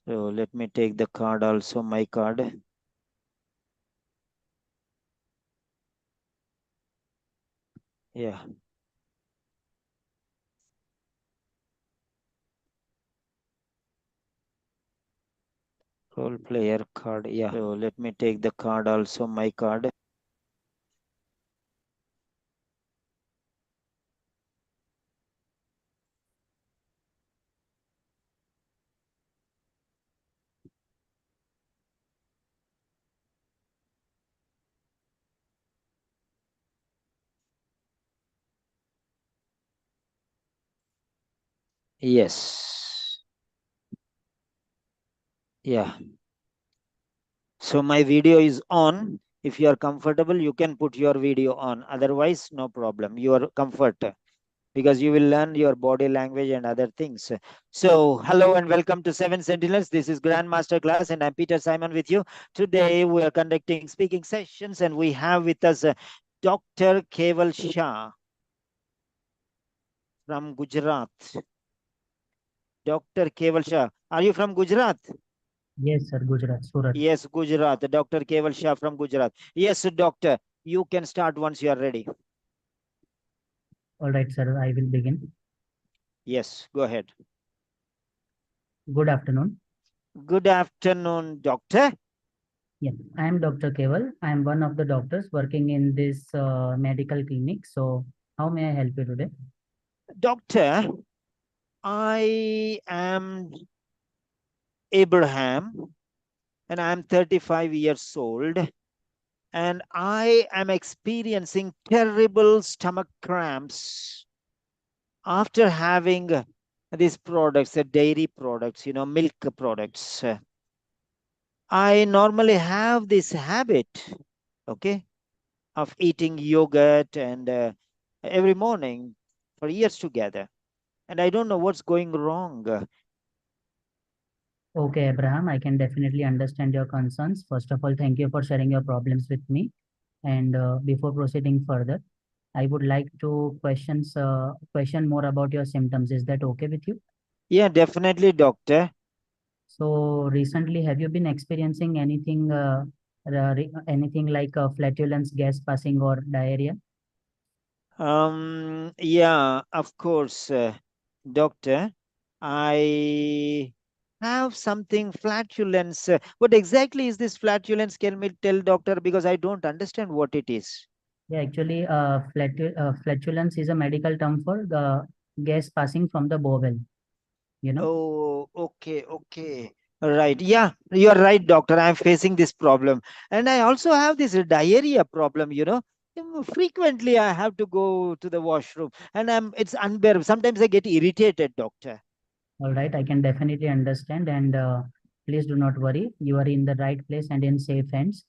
So let me take the card also, my card. Yeah. Role player card. Yeah. So let me take the card also, my card. Yes. Yeah. So my video is on. If you are comfortable, you can put your video on. Otherwise, no problem. Your comfort, because you will learn your body language and other things. So, hello and welcome to Seven Sentinels. This is Grandmaster Class, and I'm Peter Simon with you. Today, we are conducting speaking sessions, and we have with us Dr. Keval Shah from Gujarat. Dr. Keval Shah, are you from Gujarat? Yes, sir. Gujarat, Surat. Yes, Gujarat. Dr. Keval Shah from Gujarat. Yes, doctor. You can start once you are ready. All right, sir. I will begin. Yes, go ahead. Good afternoon. Good afternoon, doctor. Yeah, I am Dr. Keval. I am one of the doctors working in this medical clinic. So, how may I help you today? Doctor, I am Abraham and I'm 35 years old and I am experiencing terrible stomach cramps after having these products, the dairy products, milk products. I normally have this habit, okay, of eating yogurt and every morning for years together. And I don't know what's going wrong. Okay, Abraham, I can definitely understand your concerns. First of all, thank you for sharing your problems with me. And before proceeding further, I would like to question more about your symptoms. Is that okay with you? Yeah, definitely, doctor. So recently, have you been experiencing anything like flatulence, gas passing, or diarrhea? Yeah, of course, doctor. I have something flatulence. What exactly is this flatulence? Can we tell, doctor? Because I don't understand what it is. Yeah, actually, flatulence is a medical term for the gas passing from the bowel. You know. Oh, okay, okay. Right. Yeah, you're right, doctor. I'm facing this problem. And I also have this diarrhea problem. Frequently I have to go to the washroom and it's unbearable. Sometimes I get irritated, doctor. All right, I can definitely understand, and please do not worry. You are in the right place and in safe hands.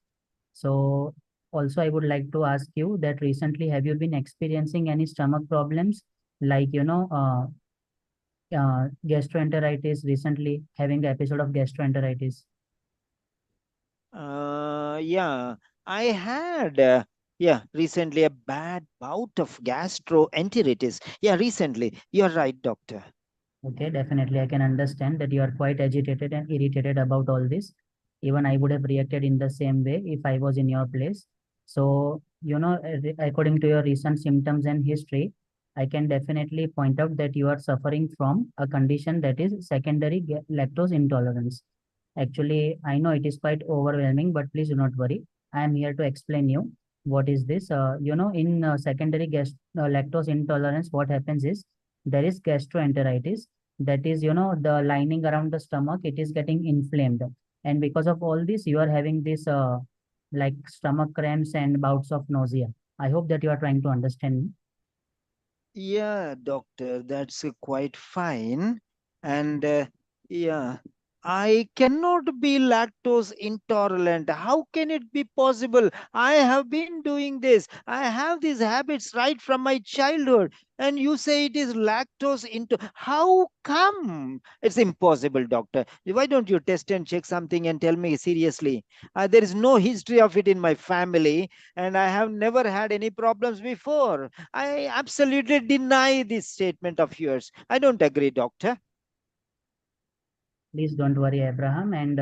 So, also, I would like to ask you that recently, have you been experiencing any stomach problems, like gastroenteritis? Recently, having an episode of gastroenteritis. Yeah, I had, yeah, recently a bad bout of gastroenteritis. Yeah, recently. You're right, doctor. Okay, definitely. I can understand that you are quite agitated and irritated about all this. Even I would have reacted in the same way if I was in your place. So, according to your recent symptoms and history, I can definitely point out that you are suffering from a condition that is secondary lactose intolerance. Actually, I know it is quite overwhelming, but please do not worry. I am here to explain you what is this. In secondary lactose intolerance, what happens is there is gastroenteritis, that is the lining around the stomach, it is getting inflamed, and because of all this you are having this like stomach cramps and bouts of nausea. I hope that you are trying to understand me. Yeah, doctor, that's quite fine. And yeah, I cannot be lactose intolerant. How can it be possible? I have been doing this. I have these habits right from my childhood. And you say it is lactose into. How come? It's impossible, doctor. Why don't you test and check something and tell me seriously? There is no history of it in my family, and I have never had any problems before. I absolutely deny this statement of yours. I don't agree, doctor. Please don't worry, Abraham, and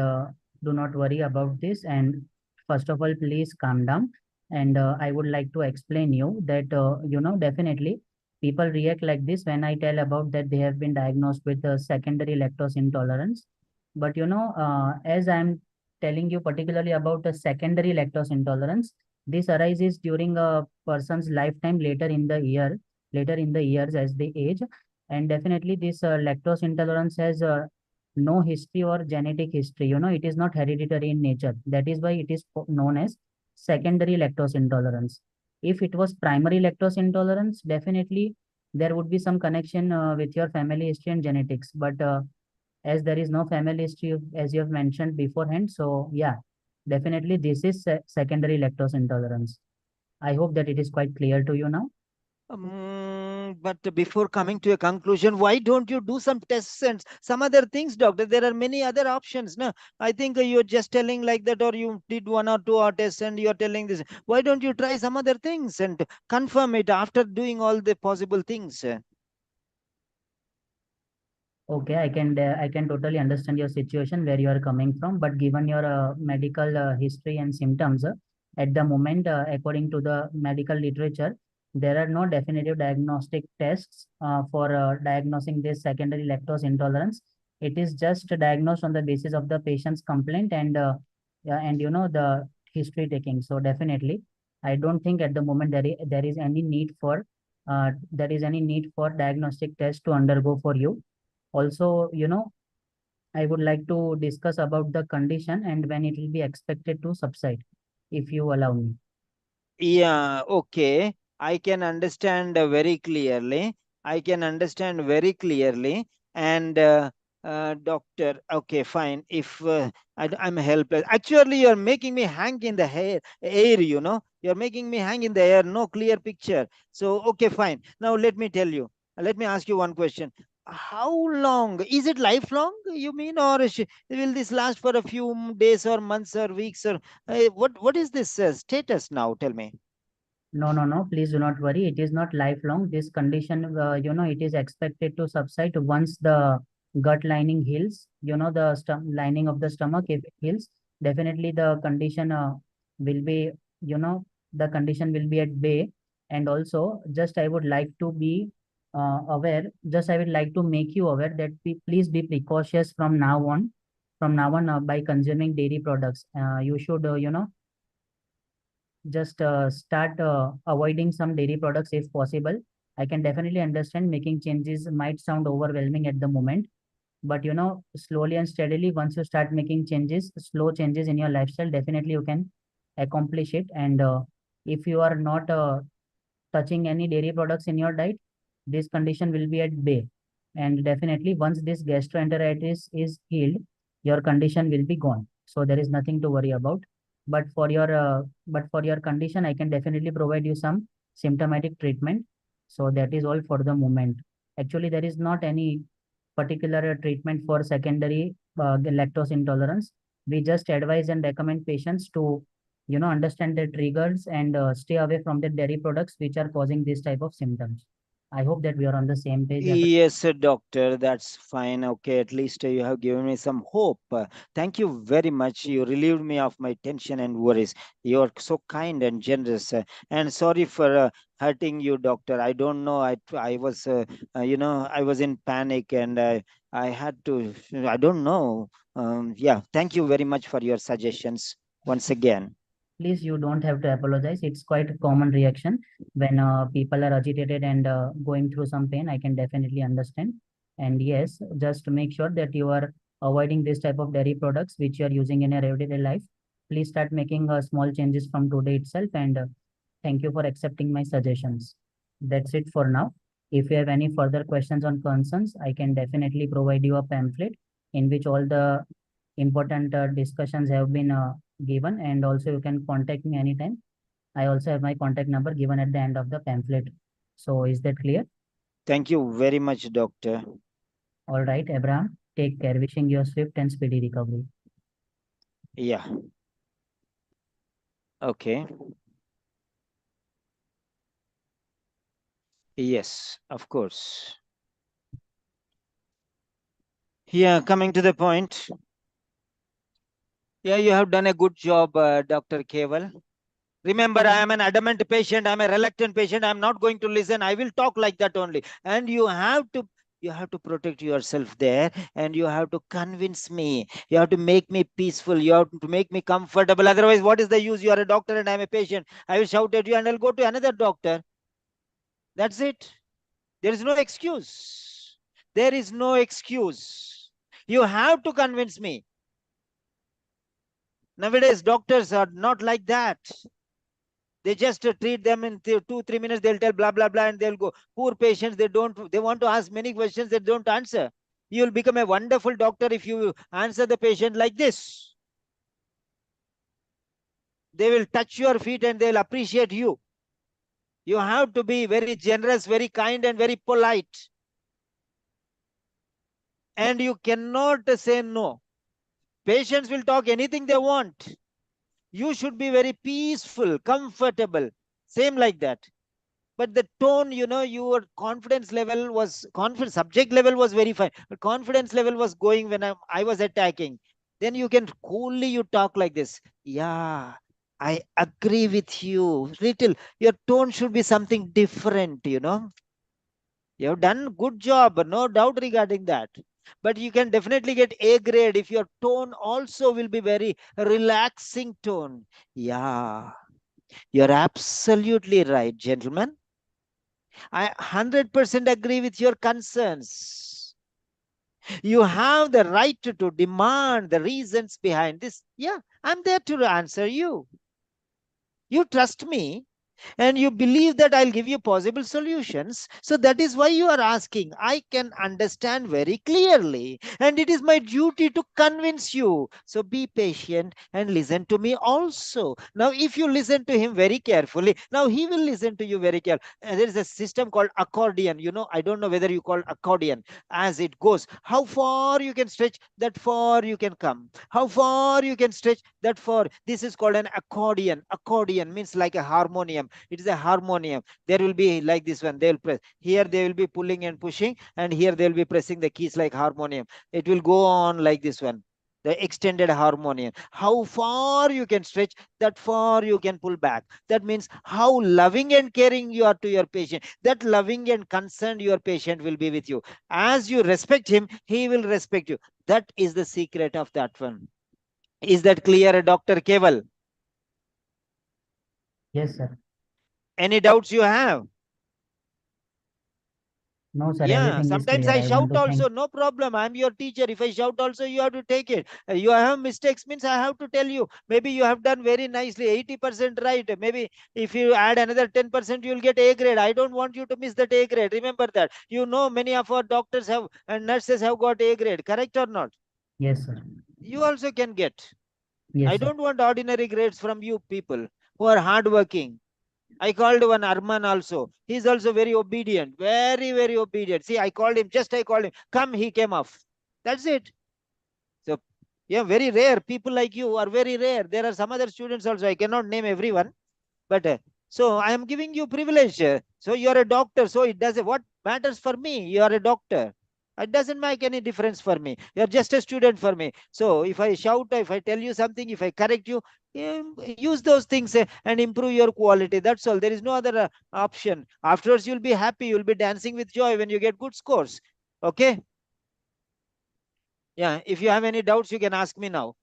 do not worry about this. And first of all, please calm down. And I would like to explain you that definitely people react like this when I tell about that they have been diagnosed with secondary lactose intolerance. But as I'm telling you particularly about the secondary lactose intolerance, this arises during a person's lifetime later in the years as they age. And definitely this lactose intolerance has no history or genetic history. It is not hereditary in nature. That is why it is known as secondary lactose intolerance. If it was primary lactose intolerance, definitely there would be some connection with your family history and genetics. But as there is no family history, as you have mentioned beforehand, so yeah, definitely this is secondary lactose intolerance. I hope that it is quite clear to you now. But before coming to a conclusion, why don't you do some tests and some other things, doctor? There are many other options. No, I think you're just telling like that, or you did one or two tests and you're telling this. Why don't you try some other things and confirm it after doing all the possible things? Okay, I can totally understand your situation where you are coming from, but given your medical history and symptoms, at the moment, according to the medical literature, there are no definitive diagnostic tests for diagnosing this secondary lactose intolerance. It is just diagnosed on the basis of the patient's complaint and yeah, and the history taking. So definitely, I don't think at the moment there is any need for diagnostic test to undergo for you. Also, I would like to discuss about the condition and when it will be expected to subside, if you allow me. Yeah, okay. I can understand very clearly. I can understand very clearly. And doctor, okay, fine. If I'm helpless, actually, you're making me hang in the air. You're making me hang in the air. No clear picture. So, okay, fine. Now, let me tell you. Let me ask you one question. How long is it lifelong? You mean, or will this last for a few days or months or weeks or what is this status now? Tell me. No, no, no. Please do not worry. It is not lifelong. This condition, it is expected to subside once the gut lining heals. The lining of the stomach, if it heals, definitely the condition will be, you know, the condition will be at bay. And also, just I would like to be aware, just I would like to make you aware that please be precautious from now on. From now on, by consuming dairy products, you should, just start avoiding some dairy products if possible. I can definitely understand making changes might sound overwhelming at the moment, but slowly and steadily, once you start making changes, slow changes in your lifestyle, definitely you can accomplish it. And if you are not touching any dairy products in your diet, this condition will be at bay. And definitely, once this gastroenteritis is healed, your condition will be gone. So there is nothing to worry about. But for your condition, I can definitely provide you some symptomatic treatment. So that is all for the moment. Actually, there is not any particular treatment for secondary lactose intolerance. We just advise and recommend patients to understand the triggers and stay away from the dairy products which are causing this type of symptoms. I hope that we are on the same page. Yes, doctor, that's fine. Okay, at least you have given me some hope. Thank you very much. You relieved me of my tension and worries. You are so kind and generous. And sorry for hurting you, doctor. I don't know. I was, I was in panic and I had to, I don't know. Yeah, thank you very much for your suggestions once again. Please, you don't have to apologize. It's quite a common reaction when people are agitated and going through some pain. I can definitely understand. And yes, just to make sure that you are avoiding this type of dairy products which you are using in your everyday life. Please start making small changes from today itself. And thank you for accepting my suggestions. That's it for now. If you have any further questions or concerns, I can definitely provide you a pamphlet in which all the important discussions have been given, and also you can contact me anytime. I also have my contact number given at the end of the pamphlet. So is that clear? Thank you very much, doctor. All right, Abraham, take care. Wishing you a swift and speedy recovery. Yeah, okay. Yes, of course. Yeah, coming to the point. Yeah, you have done a good job, Dr. Keval. Remember, I am an adamant patient. I'm a reluctant patient. I'm not going to listen. I will talk like that only. And you have to protect yourself there, and you have to convince me. You have to make me peaceful. You have to make me comfortable. Otherwise, what is the use? You are a doctor and I'm a patient. I will shout at you and I'll go to another doctor. That's it. There is no excuse. There is no excuse. You have to convince me. Nowadays, doctors are not like that. They just treat them in 2 3 minutes. They'll tell blah blah blah and they'll go. Poor patients, they don't. They want to ask many questions. They don't answer. You will become a wonderful doctor if you answer the patient like this. They will touch your feet and they'll appreciate you. You have to be very generous, very kind, and very polite. And you cannot say no. Patients will talk anything they want. You should be very peaceful, comfortable. Same like that. But the tone, your confidence level was confidence, subject level was very fine, but confidence level was going when I was attacking. Then you can coolly you talk like this. Yeah, I agree with you. Little, your tone should be something different. You have done good job, no doubt regarding that. But you can definitely get A grade if your tone also will be very relaxing tone. Yeah, you're absolutely right, gentlemen. I 100% agree with your concerns. You have the right to demand the reasons behind this. Yeah, I'm there to answer you. You trust me and you believe that I'll give you possible solutions. So that is why you are asking. I can understand very clearly, and it is my duty to convince you. So be patient and listen to me also. Now, if you listen to him very carefully, now he will listen to you very carefully. There is a system called accordion. I don't know whether you call accordion. As it goes, how far you can stretch, that far you can come. How far you can stretch, that far. This is called an accordion. Accordion means like a harmonium. It is a harmonium. There will be like this one. They will press. Here they will be pulling and pushing, and here they will be pressing the keys like harmonium. It will go on like this one. The extended harmonium. How far you can stretch, that far you can pull back. That means how loving and caring you are to your patient. That loving and concerned your patient will be with you. As you respect him, he will respect you. That is the secret of that one. Is that clear, Dr. Keval? Yes, sir. Any doubts you have? No, sir. Yeah, Everything is sometimes clear. I I want shout to thank. also, no problem. I'm your teacher. If I shout also, you have to take it. You have mistakes means I have to tell you. Maybe you have done very nicely, 80% right. Maybe if you add another 10%, you'll get A grade. I don't want you to miss that A grade. Remember that. Many of our doctors have and nurses have got A grade, correct or not? Yes, sir. You also can get. I Yes, sir. don't want ordinary grades from you people who are hardworking. I called one Arman also. He's also very obedient, very, very obedient. See, I called him. Come, he came off. That's it. So, yeah, very rare. People like you are very rare. There are some other students also. I cannot name everyone. But so I am giving you privilege. So you are a doctor. So it doesn't. What matters for me? You are a doctor. It doesn't make any difference for me. You are just a student for me. So if I shout, if I tell you something, if I correct you, use those things and improve your quality. That's all. There is no other option. Afterwards, you'll be happy. You'll be dancing with joy when you get good scores. Okay. Yeah. If you have any doubts, you can ask me now.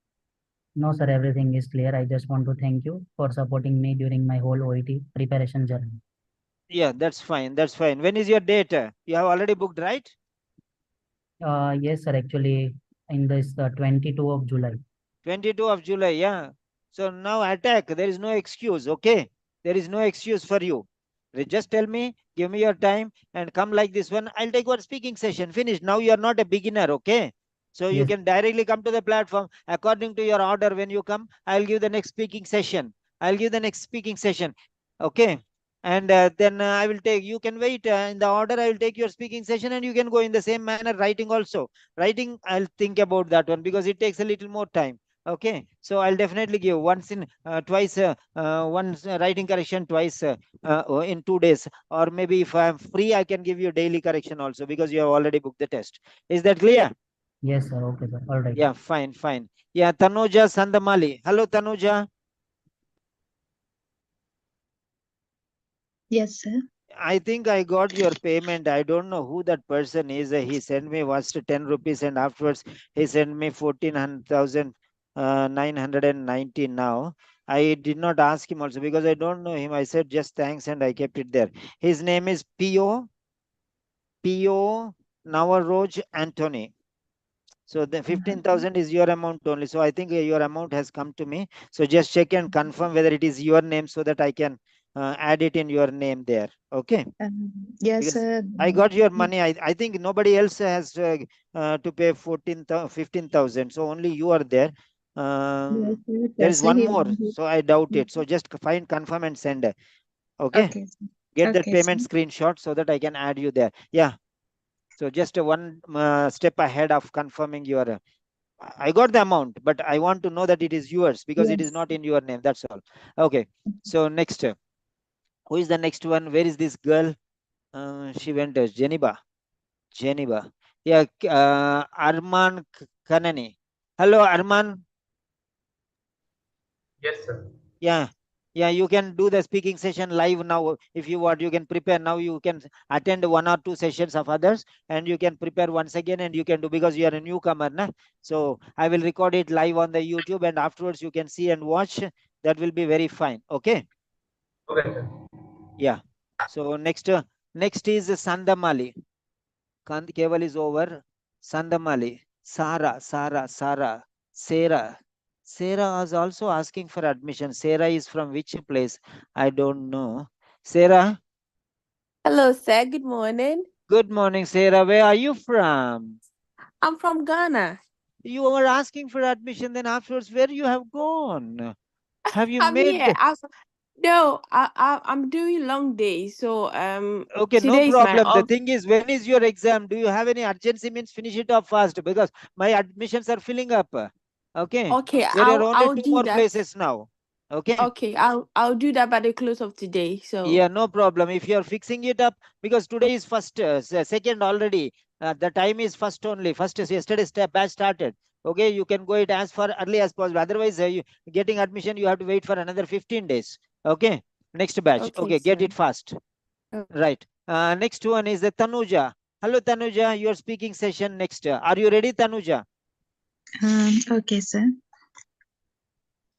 No, sir. Everything is clear. I just want to thank you for supporting me during my whole OET preparation journey. Yeah, that's fine. That's fine. When is your date? You have already booked, right? Yes, sir. Actually, in this 22 of July. 22 of July, yeah. So now attack. There is no excuse, okay? There is no excuse for you. Just tell me, give me your time, and come like this one. I'll take one speaking session. Finish. Now you are not a beginner, okay? So you Yes, can directly come to the platform. According to your order, when you come, I'll give the next speaking session. I'll give the next speaking session, okay? And then I will take, you can wait in the order. I will take your speaking session, and you can go in the same manner, writing also. Writing, I'll think about that one because it takes a little more time. Okay, so I'll definitely give once in twice, once writing correction twice in 2 days, or maybe if I'm free, I can give you daily correction also because you have already booked the test. Is that clear? Yes, sir. Okay, sir. All right. Yeah, fine, fine. Yeah, Tanuja Sandamali. Hello, Tanuja. Yes, sir. I think I got your payment. I don't know who that person is. He sent me first 10 rupees and afterwards he sent me 14,990 now. I did not ask him also because I don't know him. I said just thanks and I kept it there. His name is Pio Navaroj Anthony. So the 15,000 is your amount only. So I think your amount has come to me. So just check and confirm whether it is your name so that I can add it in your name there. Okay. Yes, Because sir. I got your money. I think nobody else has to pay 15,000. So only you are there. Yes, sir. There is Presley, one he more. wanted. So I doubt it. So just find, confirm, and send. Okay. Okay, sir. Get that Okay, sir. payment screenshot so that I can add you there. Yeah. So just one step ahead of confirming your. I got the amount, but I want to know that it is yours because it is Yes. not in your name. That's all. Okay. So next, who is the next one? Where is this girl? She went as Geneva. Geneva. Yeah, Arman Kanani. Hello, Arman. Yes, sir. Yeah, yeah, you can do the speaking session live now if you want. You can prepare now. You can attend one or two sessions of others, and you can prepare once again, and you can do because you are a newcomer, na? So I will record it live on the YouTube, and afterwards you can see and watch. That will be very fine. Okay. Okay, sir. Yeah. So next is Sandamali. Keval is over. Sandamali. Sarah. Sarah. Sarah was also asking for admission. Sarah is from which place? I don't know. Sarah, Hello, sir. Good morning. good morning, Sarah. Where are you from? I'm from Ghana. You were asking for admission, then afterwards, where you have gone? Have you I'm here. made? No, I'm doing long days. So Okay, no today is my problem. The off. thing is, when is your exam? Do you have any urgency? Means finish it up fast because my admissions are filling up. Okay, Okay, there are only I'll two do more that. places now. Okay. Okay, I'll do that by the close of today. So Yeah, no problem. If you are fixing it up, because today is first, second already. The time is first only. First is yesterday step batch started. Okay, you can go it as far early as possible. Otherwise, you getting admission, you have to wait for another 15 days. Okay, next batch. okay, Okay, get sir. it fast. Okay. Right. Next one is the Tanuja. Hello, Tanuja. Your speaking session next. Are you ready, Tanuja? Okay, sir.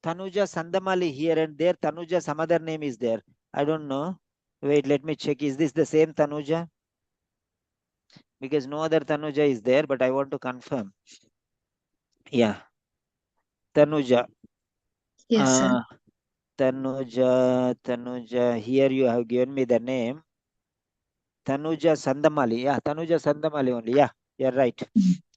Tanuja Sandamali here and there. Tanuja, some other name is there. I don't know. Wait, let me check. Is this the same Tanuja? Because no other Tanuja is there, but I want to confirm. Yeah, Tanuja. Yes, sir. Uh, Tanuja. Here you have given me the name. Tanuja Sandamali. Yeah, Tanuja Sandamali only. Yeah, you're right.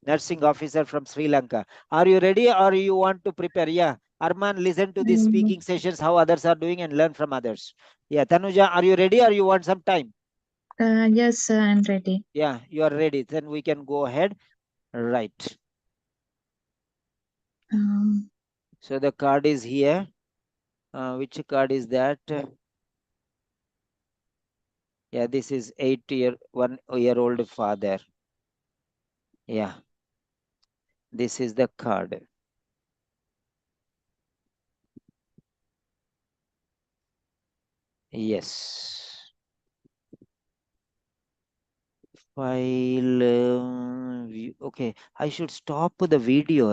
Nursing officer from Sri Lanka. Are you ready or you want to prepare? Yeah. Arman, listen to these Um, speaking sessions, how others are doing and learn from others. Yeah, Tanuja, are you ready or you want some time? yes, sir. I'm ready. Yeah, you are ready. Then we can go ahead. Right. Um, So the card is here. Which card is that? Yeah, this is 1 year old father. Yeah, this is the card. Yes. File. Okay, I should stop the video.